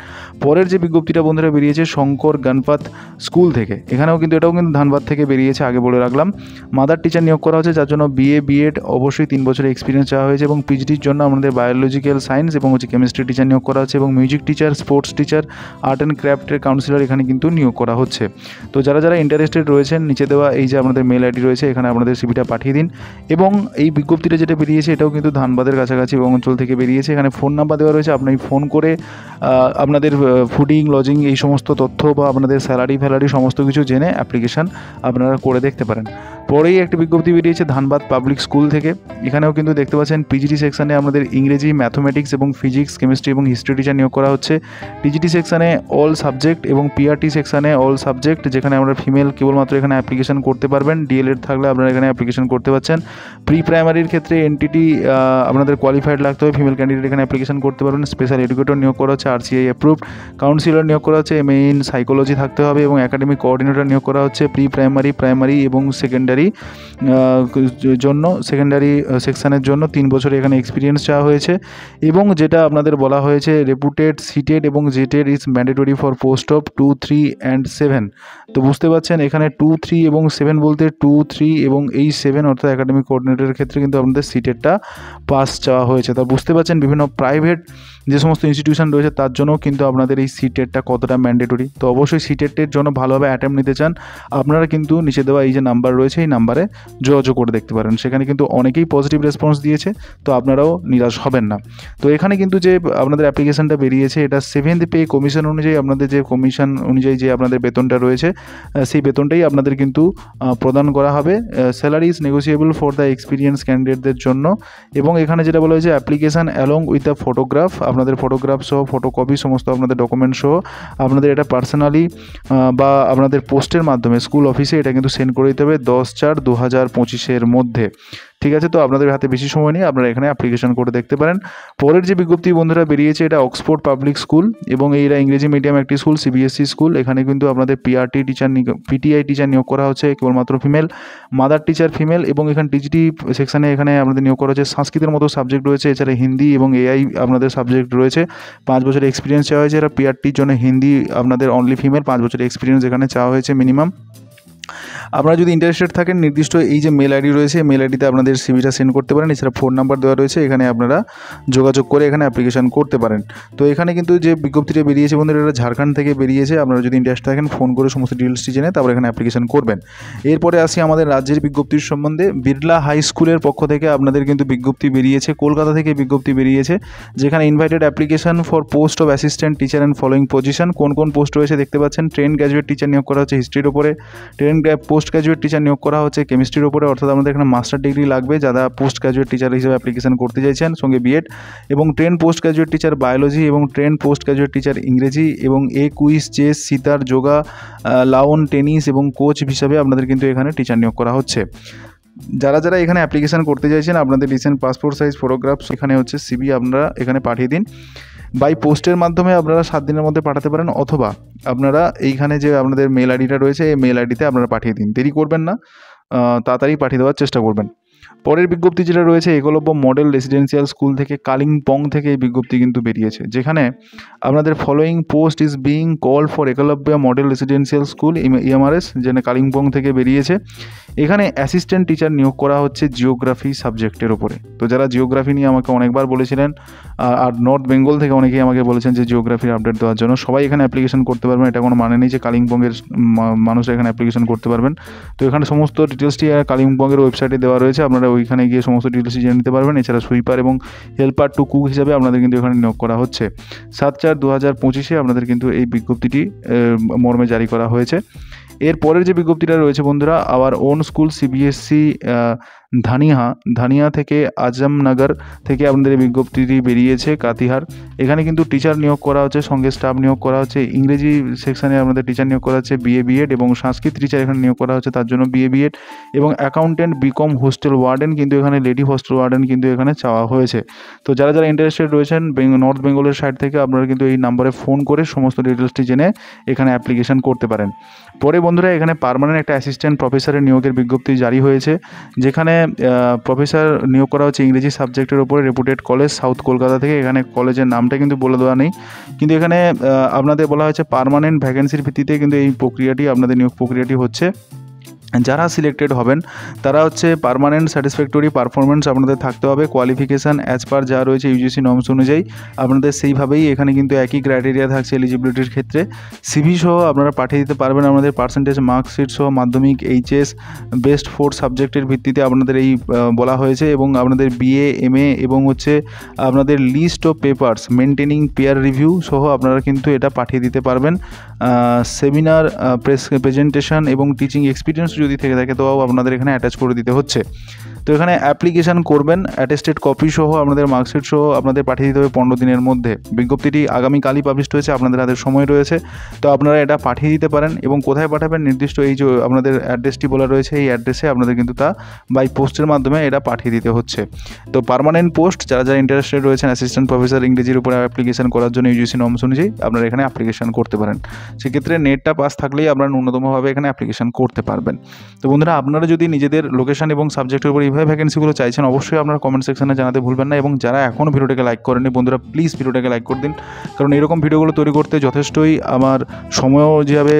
পরের যে বিজ্ঞপ্তিটা বন্ধুরা বেরিয়েছে শঙ্কর গণপত স্কুল থেকে, এটাও কিন্তু ধানবাদ থেকে বেরিয়েছে, আগে বলে রাখলাম। মাদার টিচার নিয়োগ করা হচ্ছে, যার জন্য BA B.Ed অবশ্যই 3 বছরের এক্সপিরিয়েন্স চাওয়া হয়েছে এবং পিএইচডির জন্য আমাদের বায়োলজিক্যাল সায়েন্স এবং কেমিস্ট্রি টিচার নিয়োগ করা হচ্ছে এবং music teacher, sports teacher, art and ক্রাফটের কাউন্সিলর এখানে কিন্তু নিয়োগ করা হচ্ছে। তো যারা ইন্টারেস্টেড রয়েছেন নিচে দেওয়া এই যে আপনাদের মেল আইডি রয়েছে এখানে আপনাদের সিভিটা পাঠিয়ে দিন। এবং এই বিজ্ঞপ্তিটা যেটা বেরিয়েছে এটাও কিন্তু ধানবাদের কাছাকাছি এবং অঞ্চল থেকে বেরিয়েছে। এখানে ফোন নাম্বার দেওয়া রয়েছে, আপনি ফোন করে আপনাদের ফুডিং, লজিং এই সমস্ত তথ্য বা আপনাদের স্যালারি সমস্ত কিছু জেনে অ্যাপ্লিকেশান আপনারা করে দেখতে পারেন। পরেই একটা বিজ্ঞপ্তি বেরিয়েছে ধানবাদ পাবলিক স্কুল থেকে। এখানেও কিন্তু দেখতে পাচ্ছেন পিজিটি সেকশানে আমাদের ইংরেজি, ম্যাথমেটিক্স এবং ফিজিক্স, কেমিস্ট্রি এবং হিস্ট্রি টিচার নিয়োগ করা হচ্ছে। টিজিটি সেকশানে অল সাবজেক্ট এবং পিআরটি সেকশানে অল সাবজেক্ট, যেখানে আমরা ফিমেল কেবলমাত্র এখানে অ্যাপ্লিকেশন করতে পারবেন। ডিএলএড থাকলে আপনারা এখানে অ্যাপ্লিকেশন করতে পারছেন। প্রি প্রাইমারির ক্ষেত্রে এনটিটি আপনাদের কোয়ালিফাইড লাগতে হবে, ফিমেল ক্যান্ডিডেট এখানে অ্যাপ্লিকেশন করতে পারবেন। স্পেশাল এডুকেটর নিয়োগ করা হচ্ছে, RCI অ্যাপ্রুভড। কাউন্সিলর নিয়োগ করা হচ্ছে, MA ইন সাইকোলজি থাকতে হবে এবং একাডেমিক কোঅর্ডিনেটর নিয়োগ করা হচ্ছে। প্রি প্রাইমারি, প্রাইমারি এবং সেকেন্ডারি জন্য, সেকেন্ডারি সেকশানের জন্য 3 বছর এখানে এক্সপিরিয়েন্স চাওয়া হয়েছে। এবং যেটা আপনাদের বলা হয়েছে রেপুটেড, সিটেড এবং জেটেড is mandatory for post of 2, 3 and 7। তো বুঝতে পারছেন এখানে 2, 3 এবং 7 বলতে 2, 3 এবং এই 7 অর্থাৎ একাডেমিক কোঅর্ডিনেটরের ক্ষেত্রে কিন্তু আপনাদের সিটেডটা পাস চাওয়া হয়েছে। তা বুঝতে পারছেন বিভিন্ন প্রাইভেট যে সমস্ত ইনস্টিটিউশন রয়েছে তার জন্য কিন্তু আপনাদের এই সিটেডটা কতটা ম্যান্ডেটরি। তো অবশ্যই সিটেডের জন্য ভালোভাবে অ্যাটেম্প নিতে চান আপনারা কিন্তু নিচে দেওয়া এই যে নাম্বার রয়েছে এই নাম্বারে যোগাযোগ করে দেখতে পারেন। সেখানে কিন্তু অনেকেই পজিটিভ রেসপন্স দিয়েছে, তো আপনারাও নিরাশ হবেন না। তো এখানে কিন্তু যে আপনাদের অ্যাপ্লিকেশনটা বেরিয়েছে এটা 7th পে কমিশন অনুযায়ী, আপনাদের যে কমিশন অনুযায়ী যে আপনাদের বেতনটা রয়েছে সেই বেতনটাই আপনাদের কিন্তু প্রদান করা হবে। Salary is negotiable for the experience ক্যান্ডিডেটদের জন্য। এবং এখানে যেটা বলা হয়েছে application along with the photograph, আপনাদের ফটোগ্রাফ সহ, ফটোকপি সমস্ত আপনাদের ডকুমেন্ট সহ আপনাদের এটা পার্সোনালি বা আপনাদের পোস্টের মাধ্যমে স্কুল অফিসে এটা কিন্তু সেন্ড করে দিতে হবে 7/4/2025 মধ্যে। ঠিক আছে, তো আপনাদের হাতে বেশি সময় নেই, আপনারা এখানে অ্যাপ্লিকেশন করে দেখতে পারেন। পরের যে বিজ্ঞপ্তি বন্ধুরা বেরিয়েছে, এটা অক্সফোর্ড পাবলিক স্কুল এবং এরা ইংরেজি মিডিয়াম একটি স্কুল, সিবিএসসি স্কুল। এখানে কিন্তু আপনাদের পিটিআই টিচার নিয়োগ করা হচ্ছে, কেবলমাত্র ফিমেল, মাদার টিচার ফিমেল, এবং এখানে টিজিটি সেকশানে এখানে আপনাদের নিয়োগ করা হচ্ছে। সংস্কৃতের মতো সাবজেক্ট রয়েছে, এছাড়া হিন্দি এবং এআই আপনাদের সাবজেক্ট রয়েছে। 5 বছরের এক্সপিরিয়েন্স চাওয়া হয়েছে। এরা পিআরটির জন্য হিন্দি আপনাদের অনলি ফিমেল, 5 বছরের এক্সপিরিয়েন্স এখানে চাওয়া হয়েছে মিনিমাম। আপনারা যদি ইন্টারেস্টেড থাকেন, নির্দিষ্ট এই যে মেল আইডি রয়েছে, মেল আইডিতে আপনাদের সিভিটা সেন্ড করতে পারেন। এছাড়া ফোন নাম্বার দেওয়া রয়েছে, এখানে আপনারা যোগাযোগ করে এখানে অ্যাপ্লিকেশন করতে পারেন। তো এখানে কিন্তু যে বিজ্ঞপ্তিটা বেরিয়েছে বন্ধুরা, এটা ঝাড়খণ্ড থেকে বেরিয়েছে। আপনারা যদি ইন্টারেস্ট থাকেন, ফোন করে সমস্ত ডিটেলসটি জেনে তারপর এখানে অ্যাপ্লিকেশন করবেন। এরপরে আসি আমাদের রাজ্যের বিজ্ঞপ্তির সম্বন্ধে। বিড়লা হাই স্কুলের পক্ষ থেকে আপনাদের কিন্তু বিজ্ঞপ্তি বেরিয়েছে, কলকাতা থেকে বিজ্ঞপ্তি বেরিয়েছে, যেখানে invited application for post of assistant teacher and following position. কোন কোন পোস্ট রয়েছে দেখতে পাচ্ছেন। ট্রেন গ্র্যাজুয়েট টিচার নিয়োগ করা হচ্ছে হিস্ট্রির ওপরে, পোস্ট গ্র্যাজুয়েট টিচার নিয়োগ করা হচ্ছে কেমিস্ট্রির ওপরে, অর্থাৎ আমাদের এখানে মাস্টার ডিগ্রি লাগবে যারা পোস্ট গ্র্যাজুয়েট টিচার হিসেবে অ্যাপ্লিকেশন করতে চাইছেন, সঙ্গে বিএড, এবং train post graduate teacher biology এবং ট্রেন পোস্ট গ্র্যাজুয়েট টিচার ইংরেজি, এবং quiz, chess, sitar, yoga, লাউন, tennis এবং কোচ হিসাবে আপনাদের কিন্তু এখানে টিচার নিয়োগ করা হচ্ছে। যারা যারা এখানে অ্যাপ্লিকেশন করতে চাইছেন, আপনাদের রিসেন্ট পাসপোর্ট সাইজ ফটোগ্রাফস এখানে হচ্ছে সিভি আপনারা এখানে পাঠিয়ে দিন। বাই পোস্টের মাধ্যমে আপনারা 7 দিনের মধ্যে পাঠাতে পারেন, অথবা আপনারা এইখানে যে আপনাদের মেল আইডিটা রয়েছে, এই মেল আইডিতে আপনারা পাঠিয়ে দিন। দেরি করবেন না, তাড়াতাড়ি পাঠিয়ে দেওয়ার চেষ্টা করবেন। পরের বিজ্ঞপ্তি যেটা রয়েছে, একলব্য মডেল রেসিডেন্সিয়াল স্কুল থেকে, কালিম্পং থেকে এই বিজ্ঞপ্তি কিন্তু বেরিয়েছে, যেখানে আপনাদের following post is being call for Eklavya model residential school EMRS, যেটা কালিম্পং থেকে বেরিয়েছে। এখানে অ্যাসিস্ট্যান্ট টিচার নিয়োগ করা হচ্ছে জিওগ্রাফি সাবজেক্টের ওপরে। তো যারা জিওগ্রাফি নিয়ে আমাকে অনেকবার বলেছিলেন, আর নর্থ বেঙ্গল থেকে অনেকেই আমাকে বলেছেন যে জিওগ্রাফির আপডেট দেওয়ার জন্য, সবাই এখানে অ্যাপ্লিকেশন করতে পারবেন। এটা কোনো মানে নেই যে কালিম্পংয়ের মানুষ এখানে অ্যাপ্লিকেশন করতে পারবেন। তো এখানে সমস্ত ডিটেলসটি কালিম্পংয়ের ওয়েবসাইটে দেওয়া রয়েছে, আপনারা ওইখানে গিয়ে সমস্ত ডিটেলসটি জেনে নিতে পারবেন। এছাড়া সুইপার এবং হেল্পার টু কুক হিসাবে আপনাদের কিন্তু এখানে নিয়োগ করা হচ্ছে। 7/4/2025 আপনাদের কিন্তু এই বিজ্ঞপ্তিটি মর্মে জারি করা হয়েছে। এর পরের যে বিজ্ঞপ্তিটা রয়েছে বন্ধুরা, our own school CBSE dhania থেকে আজমনগর থেকে আপনাদের এই বিজ্ঞপ্তিটি বেরিয়েছে, কাতিহার। এখানে কিন্তু টিচার নিয়োগ করা হচ্ছে, সঙ্গে স্টাফ নিয়োগ করা হচ্ছে। ইংরেজি সেকশানে আপনাদের টিচার নিয়োগ করা হচ্ছে বিএ বিএড, এবং সংস্কৃত টিচার এখানে নিয়োগ করা হচ্ছে, তার জন্য বিএ বিএড, এবং অ্যাকাউন্টেন্ট বিকম হোস্টেল ওয়ার্ডেন কিন্তু এখানে লেডি হোস্টেল ওয়ার্ডেন কিন্তু এখানে চাওয়া হয়েছে। তো যারা যারা ইন্টারেস্টেড রয়েছেন নর্থ বেঙ্গলের সাইড থেকে, আপনারা কিন্তু এই নাম্বারে ফোন করে সমস্ত ডিটেলসটি জেনে এখানে অ্যাপ্লিকেশন করতে পারেন। পরে বন্ধুরা এখানে পার্মানেন্ট একটা অ্যাসিস্ট্যান্ট প্রফেসরের নিয়োগের বিজ্ঞপ্তি জারি হয়েছে, যেখানে প্রফেসর নিয়োগ করা হচ্ছে ইংরেজি সাবজেক্টের ওপরে, রেপুটেড কলেজ সাউথ কলকাতা থেকে। এখানে কলেজের নামটা কিন্তু বলে দেওয়া নেই, কিন্তু এখানে আপনাদের বলা হয়েছে পার্মানেন্ট ভ্যাকেন্সির ভিত্তিতে কিন্তু এই প্রক্রিয়াটি, আপনাদের নিয়োগ প্রক্রিয়াটি হচ্ছে। যারা সিলেক্টেড হবেন তারা হচ্ছে পার্মানেন্ট স্যাটিসফ্যাক্টরি পারফরমেন্স আপনাদের থাকতে হবে, কোয়ালিফিকেশান অ্যাজ পার যা রয়েছে ইউজিসি নর্মস অনুযায়ী আপনাদের সেইভাবেই এখানে কিন্তু একই ক্রাইটেরিয়া থাকছে এলিজিবিলিটির ক্ষেত্রে। সিভি সহ আপনারা পাঠিয়ে দিতে পারবেন আপনাদের পার্সেন্টেজ মার্কশিট সহ, মাধ্যমিক, এইচএস, বেস্ট 4 সাবজেক্টের ভিত্তিতে আপনাদের এই বলা হয়েছে, এবং আপনাদের বিএ, এমএ এবং হচ্ছে আপনাদের list of papers maintaining peer review সহ আপনারা কিন্তু এটা পাঠিয়ে দিতে পারবেন। সেমিনার, প্রেজেন্টেশন এবং টিচিং এক্সপিরিয়েন্স যদি থেকে থাকে তো আপনাদের এখানে অ্যাটাচ করে দিতে হচ্ছে। তো এখানে অ্যাপ্লিকেশান করবেন, অ্যাটেস্টেড কপি সহ আপনাদের মার্কশিট সহ আপনাদের পাঠিয়ে দিতে হবে 15 দিনের মধ্যে। বিজ্ঞপ্তিটি আগামীকালই পাবলিশ হয়েছে, আপনাদের হাতে সময় রয়েছে, তো আপনারা এটা পাঠিয়ে দিতে পারেন। এবং কোথায় পাঠাবেন, নির্দিষ্ট এই যে আপনাদের অ্যাড্রেসটি বলা রয়েছে, এই অ্যাড্রেসে আপনাদের কিন্তু তা বাই পোস্টের মাধ্যমে এটা পাঠিয়ে দিতে হচ্ছে। তো পার্মানেন্ট পোস্ট যারা যারা ইন্টারেস্টেড রয়েছেন অ্যাসিস্ট্যান্ট প্রফেসর ইংরেজির উপরে অ্যাপ্লিকেশন করার জন্য ইউজিসি নর্মস অনুযায়ী আপনারা এখানে অ্যাপ্লিকেশন করতে পারেন। সেক্ষেত্রে নেটটা পাস থাকলেই আপনারা ন্যূনতমভাবে এখানে অ্যাপ্লিকেশন করতে পারবেন। তো বন্ধুরা, আপনারা যদি নিজেদের লোকেশন এবং সাবজেক্টের উপর এইভাবে ভ্যাকেন্সিগুলো চাইছেন, অবশ্যই আপনারা কমেন্ট সেকশনে জানাতে ভুলবেন না। এবং যারা এখনও ভিডিওটাকে লাইক করেননি বন্ধুরা, প্লিজ ভিডিওটাকে লাইক করে দিন, কারণ এরকম ভিডিওগুলো তৈরি করতে যথেষ্টই আমার সময়ও যেভাবে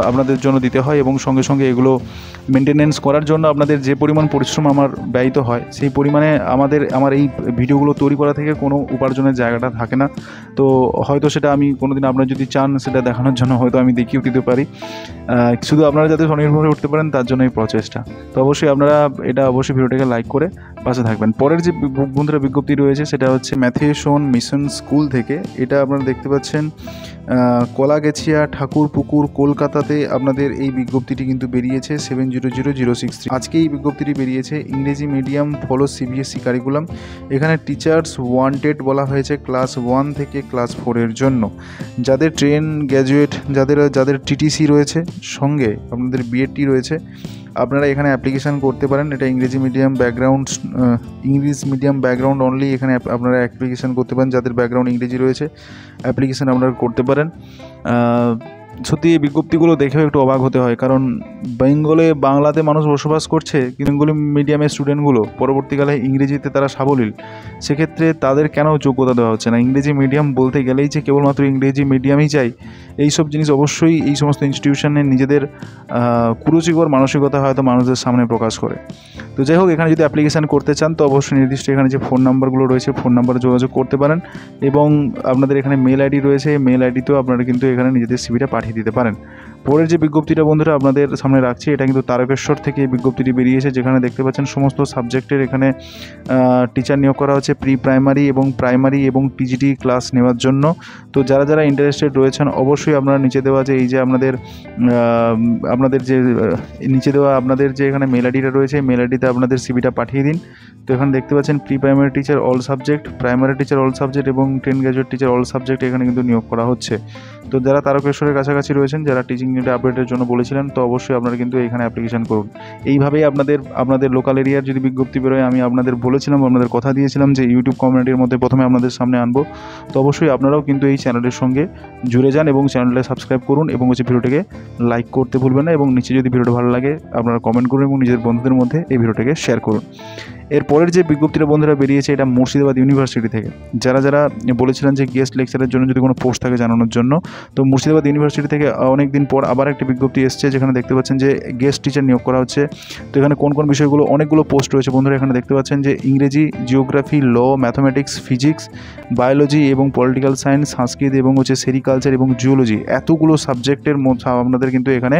আপনাদের জন্য দিতে হয়, এবং সঙ্গে সঙ্গে এগুলো মেনটেনেন্স করার জন্য আপনাদের যে পরিমাণ পরিশ্রম আমার ব্যয়িত হয়, সেই পরিমাণে আমার এই ভিডিওগুলো তৈরি করা থেকে কোনো উপার্জনের জায়গাটা থাকে না। তো হয়তো সেটা আমি কোনোদিন আপনারা যদি চান সেটা দেখানোর জন্য হয়তো আমি দেখিয়েও দিতে পারি, শুধু আপনারা যাতে স্বনির্ভর হয়ে উঠতে পারেন তার জন্য এই প্রচেষ্টা। তো অবশ্যই আপনারা এটা অবশ্যই ভিডিওটাকে লাইক করে পাশে থাকবেন। পরের যে বন্ধুরা বিজ্ঞপ্তি রয়েছে সেটা হচ্ছে ম্যাথিসন মিশন স্কুল থেকে। এটা আপনারা দেখতে পাচ্ছেন কলাগেছিয়া ঠাকুরপুকুর কলকাতাতে আপনাদের এই বিজ্ঞপ্তিটি কিন্তু বেরিয়েছে 700063। আজকে এই বিজ্ঞপ্তিটি বেরিয়েছে, ইংরেজি মিডিয়াম ফলো সিবিএসসি কারিকুলাম। এখানে টিচার্স ওয়ান্টেড বলা হয়েছে ক্লাস 1 থেকে ক্লাস 4 জন্য। যাদের ট্রেন গ্র্যাজুয়েট, যাদের টিটিসি রয়েছে, সঙ্গে আপনাদের বিএডটি রয়েছে, আপনারা এখানে অ্যাপ্লিকেশান করতে পারেন। এটা ইংরেজি medium background, English medium background only এখানে আপনারা অ্যাপ্লিকেশান করতে পারেন। যাদের ব্যাকগ্রাউন্ড ইংরেজি রয়েছে অ্যাপ্লিকেশান আপনারা করতে পারেন। সত্যি এই বিজ্ঞপ্তিগুলো দেখেও একটু অবাক হতে হয়, কারণ বাংলাতে মানুষ বসবাস করছে, কিন্তু বেঙ্গলি মিডিয়ামের স্টুডেন্টগুলো পরবর্তীকালে ইংরেজিতে তারা সাবলীল, সেক্ষেত্রে তাদের কেন যোগ্যতা দেওয়া হচ্ছে না? ইংরেজি মিডিয়াম বলতে গেলেই যে কেবলমাত্র ইংরেজি মিডিয়ামই চাই, এইসব জিনিস অবশ্যই এই সমস্ত ইনস্টিটিউশনে নিজেদের কুরুচিকর মানসিকতা হয়তো মানুষদের সামনে প্রকাশ করে। তো যাই হোক, এখানে যদি অ্যাপ্লিকেশান করতে চান তো অবশ্যই নির্দিষ্ট এখানে যে ফোন নাম্বারগুলো রয়েছে ফোন নাম্বারে যোগাযোগ করতে পারেন, এবং আপনাদের এখানে মেল আইডি রয়েছে, মেল আইডিতেও আপনারা কিন্তু এখানে নিজেদের সিভিটা পাঠিয়ে দিতে পারেন। পরের যে বিজ্ঞপ্তিটা বন্ধুরা আপনাদের সামনে রাখছি, এটা কিন্তু তারকেশ্বর থেকে এই বিজ্ঞপ্তিটি বেরিয়েছে, যেখানে দেখতে পাচ্ছেন সমস্ত সাবজেক্টের এখানে টিচার নিয়োগ করা হচ্ছে, প্রি প্রাইমারি এবং প্রাইমারি এবং টিজিটি ক্লাস নেওয়ার জন্য। তো যারা যারা ইন্টারেস্টেড রয়েছেন অবশ্যই আপনারা নিচে দেওয়া যে এই যে আপনাদের যে নিচে দেওয়া আপনাদের যে এখানে মেল আইডিটা রয়েছে, মেল আইডিতে আপনাদের সিভিটা পাঠিয়ে দিন। তো এখানে দেখতে পাচ্ছেন pre primary teacher all subject, primary teacher all subject এবং 10 গ্র্যাজুয়েট টিচার অল সাবজেক্ট এখানে কিন্তু নিয়োগ করা হচ্ছে। তো যারা তারকেশ্বরের কাছাকাছি রয়েছেন, যারা টিচিং ইউনিটে আপডেটের জন্য বলেছিলেন, তো অবশ্যই আপনারা কিন্তু এখানে অ্যাপ্লিকেশান করুন। এইভাবেই আপনাদের লোকাল এরিয়ার যদি বিজ্ঞপ্তি বেরোয়, আমি আপনাদের বলেছিলাম, আপনাদের কথা দিয়েছিলাম যে ইউটিউব কমিউনিটির মধ্যে প্রথমে আপনাদের সামনে আনবো। তো অবশ্যই আপনারাও কিন্তু এই চ্যানেলের সঙ্গে জুড়ে যান এবং চ্যানেলটা সাবস্ক্রাইব করুন, এবং ভিডিওটিকে লাইক করতে ভুলবেন না, এবং নিচে যদি ভিডিওটা ভালো লাগে আপনারা কমেন্ট করুন এবং নিজের বন্ধুদের মধ্যে এই ভিডিওটিকে শেয়ার করুন। এরপরের যে বিজ্ঞপ্তিটা বন্ধুরা বেরিয়েছে, এটা মুর্শিদাবাদ ইউনিভার্সিটি থেকে। যারা যারা বলেছিলেন যে গেস্ট লেকচারের জন্য যদি কোনো পোস্ট থাকে জানানোর জন্য, তো মুর্শিদাবাদ ইউনিভার্সিটি থেকে অনেক দিন পর আবার একটি বিজ্ঞপ্তি এসছে, যেখানে দেখতে পাচ্ছেন যে গেস্ট টিচার নিয়োগ করা হচ্ছে। তো এখানে কোন কোন বিষয়গুলো, অনেকগুলো পোস্ট রয়েছে বন্ধুরা। এখানে দেখতে পাচ্ছেন যে ইংরেজি, জিওগ্রাফি, ল, ম্যাথমেটিক্স, ফিজিক্স, বায়োলজি এবং পলিটিক্যাল সায়েন্স, সংস্কৃত এবং সেরিকালচার এবং জিওলজি, এতগুলো সাবজেক্টের মধ্যে আপনাদের কিন্তু এখানে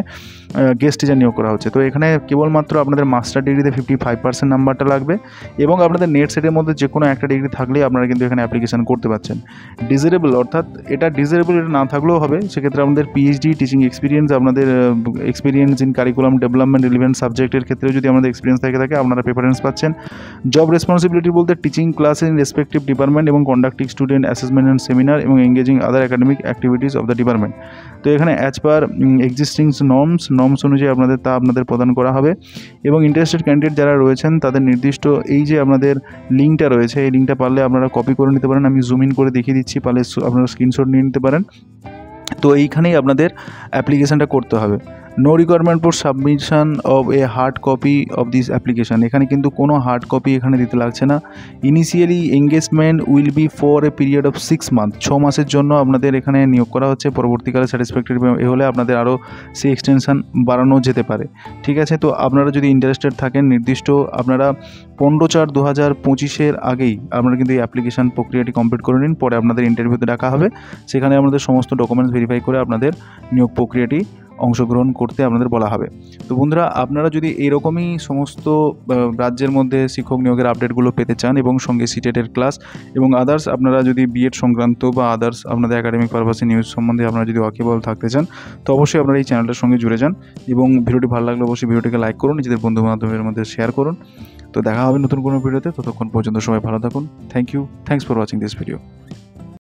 গেস্ট টিচার নিয়োগ করা হচ্ছে। তো এখানে কেবলমাত্র আপনাদের মাস্টার ডিগ্রিতে 55% নাম্বারটা লাগবে, এবং আপনাদের নেট সেটের মধ্যে যে কোনো একটা ডিগ্রি থাকলেই আপনারা কিন্তু এখানে অ্যাপ্লিকেশান করতে পারছেন। ডিজারেবল, অর্থাৎ এটা ডিজারেবল এটা না থাকলেও হবে, সেক্ষেত্রে আপনাদের পিএইচডি, টিচিং এক্সপিরিয়েন্স, আপনাদের experience in curriculum development, relevant সাবজেক্টের ক্ষেত্রে যদি আমাদের এক্সপিরিয়েন্স থাকে আপনারা প্রেফারেন্স পাচ্ছেন। জব রেসপন্সিবিলিটি বলতে teaching class in respective department এবং conducting student assessment and seminar এবং engaging other academic activities of the department. তো এখানে অ্যাজ পার এক্সিস্টিং নর্মস অনুযায়ী আপনাদের প্রদান করা হবে, এবং ইন্টারেস্টেড ক্যান্ডিডেট যারা রয়েছেন তাদের নির্দিষ্ট এই যে আপনাদের লিঙ্কটা রয়েছে, এই লিঙ্কটা পারলে আপনারা কপি করে নিতে পারেন। আমি জুম ইন করে দেখিয়ে দিচ্ছি, পারলে আপনারা স্ক্রিনশট নিয়ে নিতে পারেন। তো এইখানেই আপনাদের অ্যাপ্লিকেশানটা করতে হবে। No requirement for submission of a hard copy of this application, এখানে কিন্তু কোনো হার্ড কপি এখানে দিতে লাগছে না। Initially engagement will be for a period of 6 month, 6 মাসের জন্য আপনাদের এখানে নিয়োগ করা হচ্ছে। পরবর্তীকালে স্যাটিসফ্যাক্টরি হলে আপনাদের আরও সেই এক্সটেনশান বাড়ানো যেতে পারে। ঠিক আছে, তো আপনারা যদি ইন্টারেস্টেড থাকেন, নির্দিষ্ট আপনারা 15/4/2025 আগেই আপনারা কিন্তু এই অ্যাপ্লিকেশান প্রক্রিয়াটি কমপ্লিট করে নিন। পরে আপনাদের ইন্টারভিউতে ডাকা হবে, সেখানে আপনাদের সমস্ত ডকুমেন্টস ভেরিফাই করে আপনাদের নিয়োগ প্রক্রিয়াটি অংশগ্রহণ করতে আপনাদের বলা হবে। তো বন্ধুরা, আপনারা যদি এইরকমই সমস্ত রাজ্যের মধ্যে শিক্ষক নিয়োগের আপডেটগুলো পেতে চান, এবং সঙ্গে সিটেটের ক্লাস এবং আদার্স, আপনারা যদি বিএড সংক্রান্ত বা আদার্স আপনাদের একাডেমিক পারপাসে নিউজ সম্বন্ধে আপনারা যদি ওয়াকিবল থাকতে চান, তো অবশ্যই আপনারা এই চ্যানেলটার সঙ্গে জুড়ে যান, এবং ভিডিওটি ভালো লাগলে অবশ্যই ভিডিওটিকে লাইক করুন, নিজেদের বন্ধু বান্ধবের মধ্যে শেয়ার করুন। তো দেখা হবে নতুন কোনো ভিডিওতে, ততক্ষণ পর্যন্ত সবাই ভালো থাকুন। Thanks for watching this video.